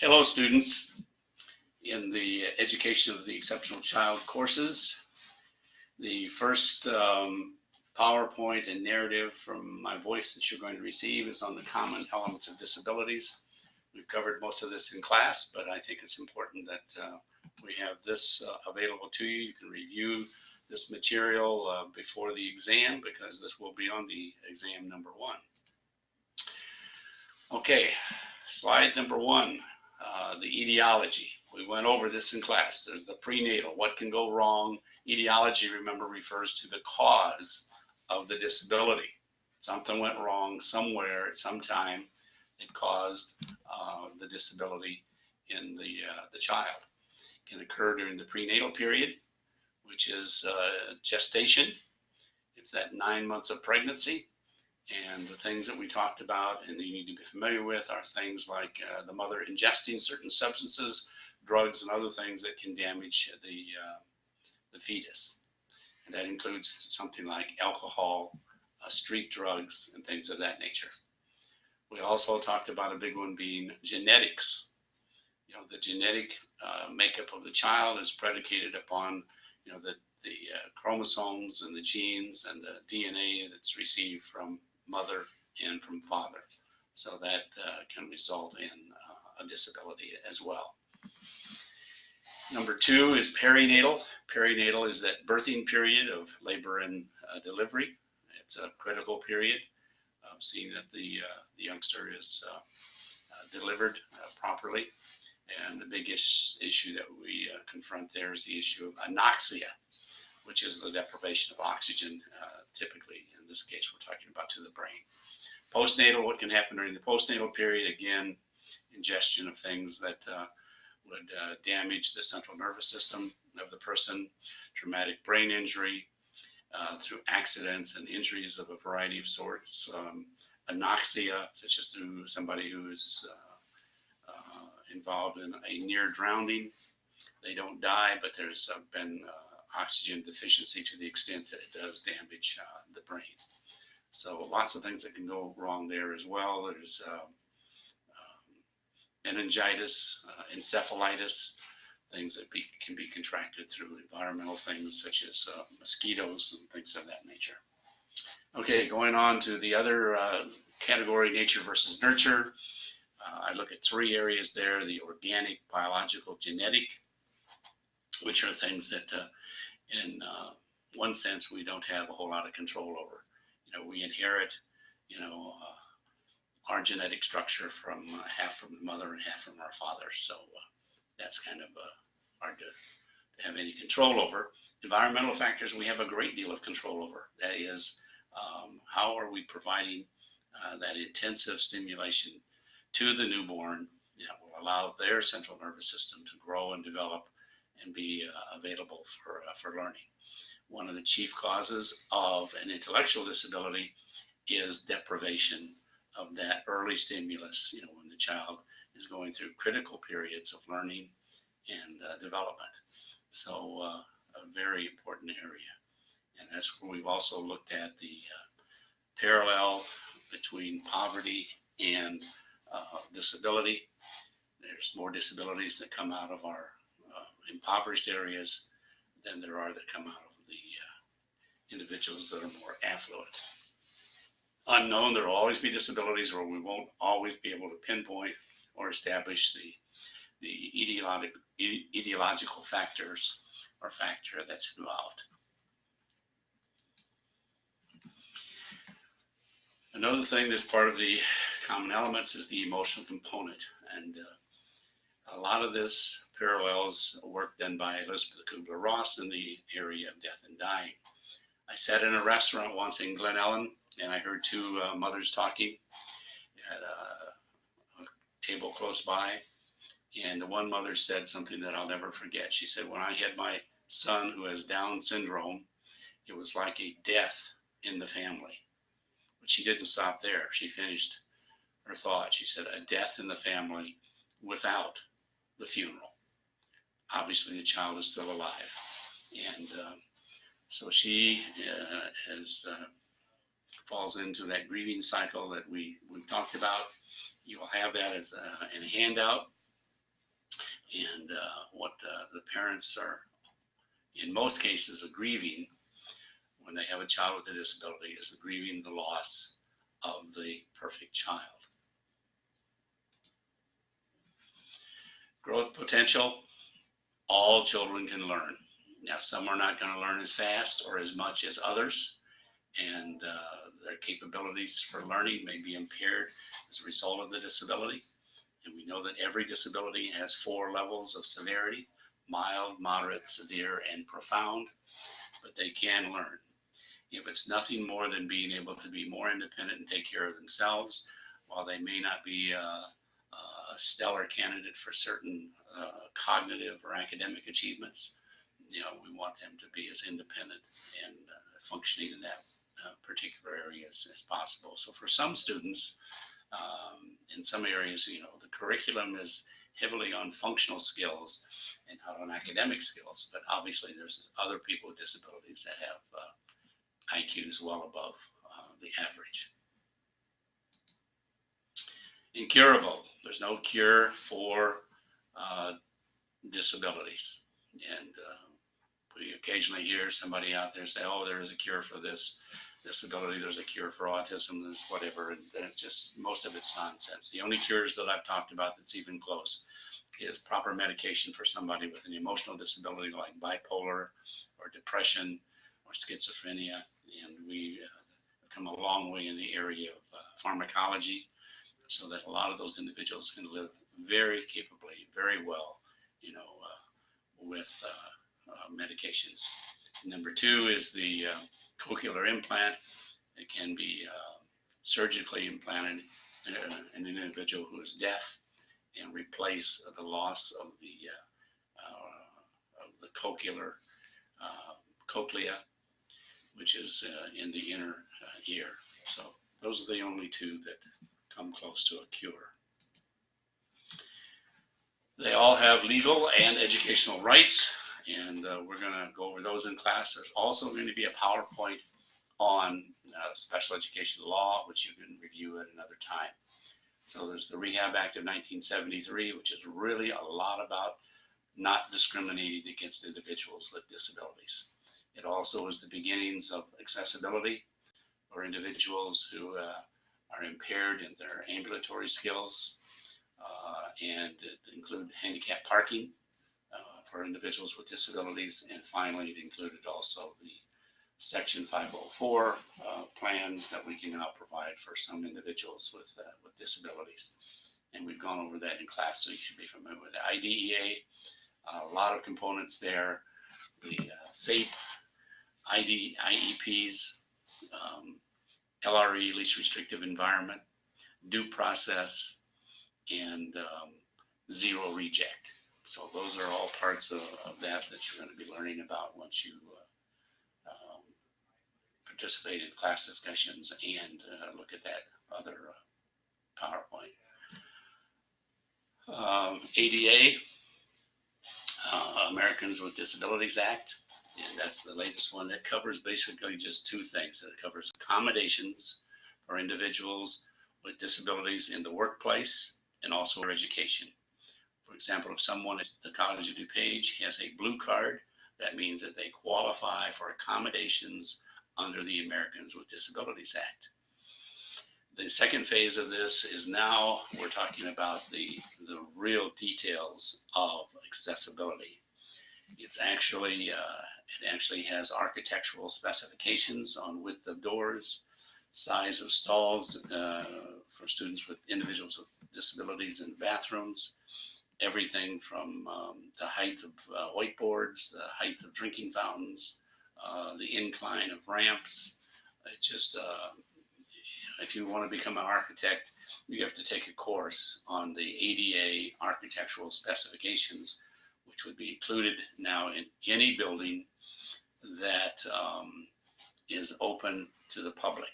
Hello, students. In the Education of the Exceptional Child courses, the first PowerPoint and narrative from my voice that you're going to receive is on the common elements of disabilities. We've covered most of this in class, but I think it's important that we have this available to you. You can review this material before the exam, because this will be on the exam number 1. Okay, slide number 1. The etiology. We went over this in class. There's the prenatal. What can go wrong? Etiology, remember, refers to the cause of the disability. Something went wrong somewhere at some time that caused the disability in the child. It can occur during the prenatal period, which is gestation. It's that 9 months of pregnancy. And the things that we talked about and that you need to be familiar with are things like the mother ingesting certain substances, drugs, and other things that can damage the fetus. And that includes something like alcohol, street drugs, and things of that nature. We also talked about a big one being genetics. You know, the genetic makeup of the child is predicated upon, you know, the chromosomes and the genes and the DNA that's received from mother and from father. So that can result in a disability as well. Number 2 is perinatal. Perinatal is that birthing period of labor and delivery. It's a critical period of seeing that the youngster is delivered properly. And the biggest issue that we confront there is the issue of anoxia, which is the deprivation of oxygen, typically. In this case, we're talking about to the brain. Postnatal, what can happen during the postnatal period? Again, ingestion of things that would damage the central nervous system of the person, traumatic brain injury, through accidents and injuries of a variety of sorts, anoxia, such as through somebody who's involved in a near drowning. They don't die, but there's been oxygen deficiency to the extent that it does damage the brain. So lots of things that can go wrong there as well. There's meningitis, encephalitis, things that can be contracted through environmental things such as mosquitoes and things of that nature. Okay, going on to the other category, nature versus nurture. I look at 3 areas there: the organic, biological, genetic, which are things that in one sense we don't have a whole lot of control over. You know, we inherit, you know, our genetic structure from half from the mother and half from our father. So that's kind of hard to have any control over. Environmental factors we have a great deal of control over. That is, how are we providing that intensive stimulation to the newborn, you know, will allow their central nervous system to grow and develop and be available for learning. One of the chief causes of an intellectual disability is deprivation of that early stimulus, you know, when the child is going through critical periods of learning and development. So a very important area. And that's where we've also looked at the parallel between poverty and disability. There's more disabilities that come out of our impoverished areas than there are that come out of the individuals that are more affluent. Unknown, there will always be disabilities where we won't always be able to pinpoint or establish the etiological factors or factor that's involved. Another thing that's part of the common elements is the emotional component, and a lot of this parallels work done by Elizabeth Kubler-Ross in the area of death and dying. I sat in a restaurant once in Glen Ellen, and I heard 2 mothers talking at a table close by, and the one mother said something that I'll never forget. She said, "When I had my son who has Down syndrome, it was like a death in the family." But she didn't stop there. She finished her thought. She said, "A death in the family without the funeral." Obviously, the child is still alive. And so she falls into that grieving cycle that we've talked about. You will have that as in a handout. And what the parents are, in most cases, grieving when they have a child with a disability is grieving the loss of the perfect child. Growth potential, all children can learn. Now, some are not going to learn as fast or as much as others, and their capabilities for learning may be impaired as a result of the disability. And we know that every disability has 4 levels of severity: mild, moderate, severe, and profound, but they can learn. If it's nothing more than being able to be more independent and take care of themselves, while they may not be a stellar candidate for certain cognitive or academic achievements, we want them to be as independent and functioning in that particular area as possible. So for some students, in some areas, the curriculum is heavily on functional skills and not on academic skills, but obviously there's other people with disabilities that have IQs well above the average. Incurable. There's no cure for disabilities. And we occasionally hear somebody out there say, oh, there is a cure for this disability, there's a cure for autism, there's whatever, and it's just, most of it's nonsense. The only cures that I've talked about that's even close is proper medication for somebody with an emotional disability like bipolar or depression or schizophrenia. And we have come a long way in the area of pharmacology, so that a lot of those individuals can live very capably, very well, with medications. Number 2 is the cochlear implant. It can be surgically implanted in an individual who is deaf and replace the loss of the cochlea, which is in the inner ear. So those are the only 2 that come close to a cure. They all have legal and educational rights, and we're going to go over those in class. There's also going to be a PowerPoint on special education law, which you can review at another time. So there's the Rehab Act of 1973, which is really a lot about not discriminating against individuals with disabilities. It also is the beginnings of accessibility for individuals who are impaired in their ambulatory skills, and it include handicap parking for individuals with disabilities. And finally, it included also the Section 504 plans that we can now provide for some individuals with disabilities. And we've gone over that in class, so you should be familiar with the IDEA. A lot of components there. The FAPE, IEPs, LRE, least restrictive environment, due process, and zero reject. So those are all parts of that you're going to be learning about once you participate in class discussions and look at that other PowerPoint. ADA, Americans with Disabilities Act, and that's the latest one. That covers basically just 2 things. It covers accommodations for individuals with disabilities in the workplace and also their education. For example, if someone at the College of DuPage has a blue card, that means that they qualify for accommodations under the Americans with Disabilities Act. The second phase of this is now we're talking about the real details of accessibility. It's actually it actually has architectural specifications on width of doors, size of stalls for students with individuals with disabilities in bathrooms, everything from the height of whiteboards, the height of drinking fountains, the incline of ramps. It just if you want to become an architect, you have to take a course on the ADA architectural specifications, which would be included now in any building that is open to the public.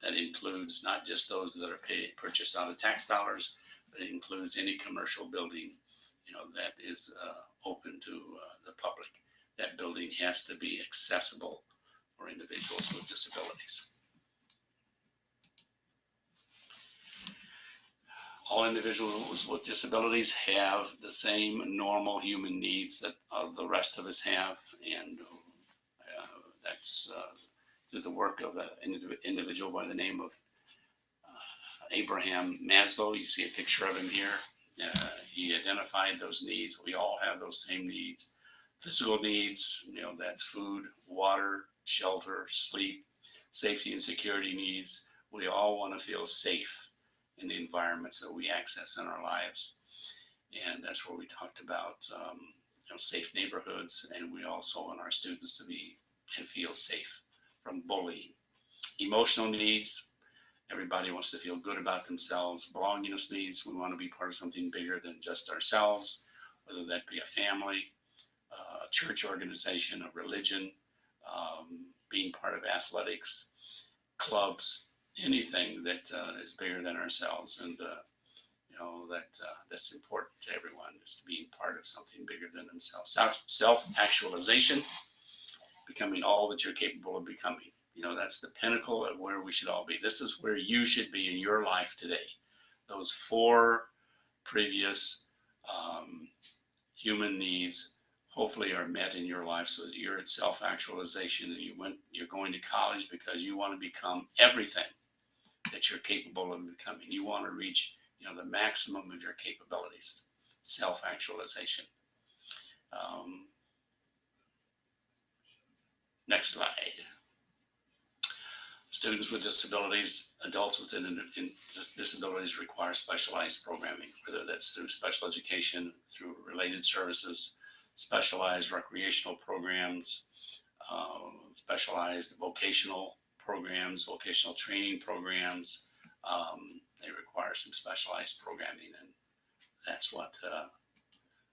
That includes not just those that are purchased out of tax dollars, but it includes any commercial building, that is open to the public. That building has to be accessible for individuals with disabilities. all individuals with disabilities have the same normal human needs that the rest of us have, and that's through the work of an individual by the name of Abraham Maslow. You see a picture of him here. He identified those needs. We all have those same needs. Physical needs, that's food, water, shelter, sleep, safety and security needs. We all want to feel safe in the environments that we access in our lives. And that's where we talked about safe neighborhoods, and we also want our students to be and feel safe from bullying. Emotional needs, everybody wants to feel good about themselves. Belongingness needs, we want to be part of something bigger than just ourselves, whether that be a family, a church organization, a religion, being part of athletics, clubs, anything that is bigger than ourselves. And that's important to everyone, is to be part of something bigger than themselves. Self-actualization, becoming all that you're capable of becoming. That's the pinnacle of where we should all be. This is where you should be in your life today. Those 4 previous human needs hopefully are met in your life, so that you're at self-actualization, and you're going to college because you want to become everything that you're capable of becoming. You want to reach the maximum of your capabilities. Self-actualization. Next slide. Students with disabilities, adults with disabilities require specialized programming, whether that's through special education, through related services, specialized recreational programs, specialized vocational programs, vocational training programs. They require some specialized programming, and that's what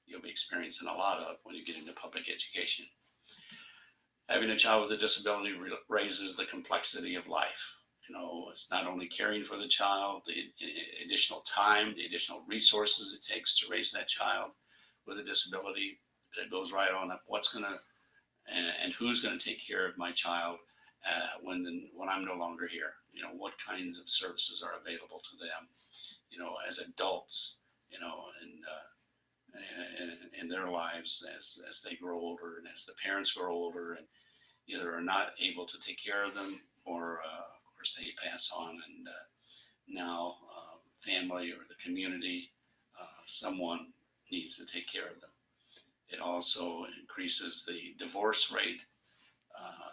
you'll be experiencing a lot of when you get into public education. Having a child with a disability raises the complexity of life. It's not only caring for the child, the additional time, the additional resources it takes to raise that child with a disability, but it goes right on up. What's going to and who's going to take care of my child when I'm no longer here? What kinds of services are available to them, as adults, in their lives as they grow older, and as the parents grow older and either are not able to take care of them, or of course they pass on, and now family or the community, someone needs to take care of them. It also increases the divorce rate.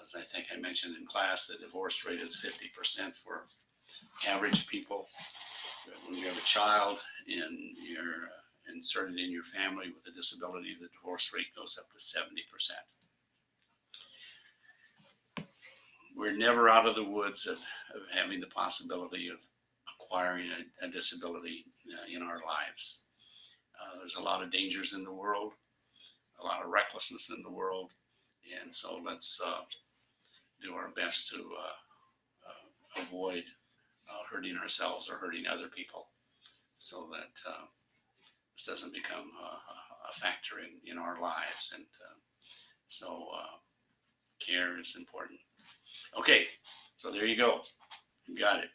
As I think I mentioned in class, the divorce rate is 50% for average people. When you have a child and you're inserted in your family with a disability, the divorce rate goes up to 70%. We're never out of the woods of having the possibility of acquiring a disability in our lives. There's a lot of dangers in the world, a lot of recklessness in the world, and so let's do our best to avoid hurting ourselves or hurting other people, so that this doesn't become a factor in our lives. And so care is important. Okay, so there you go. You got it.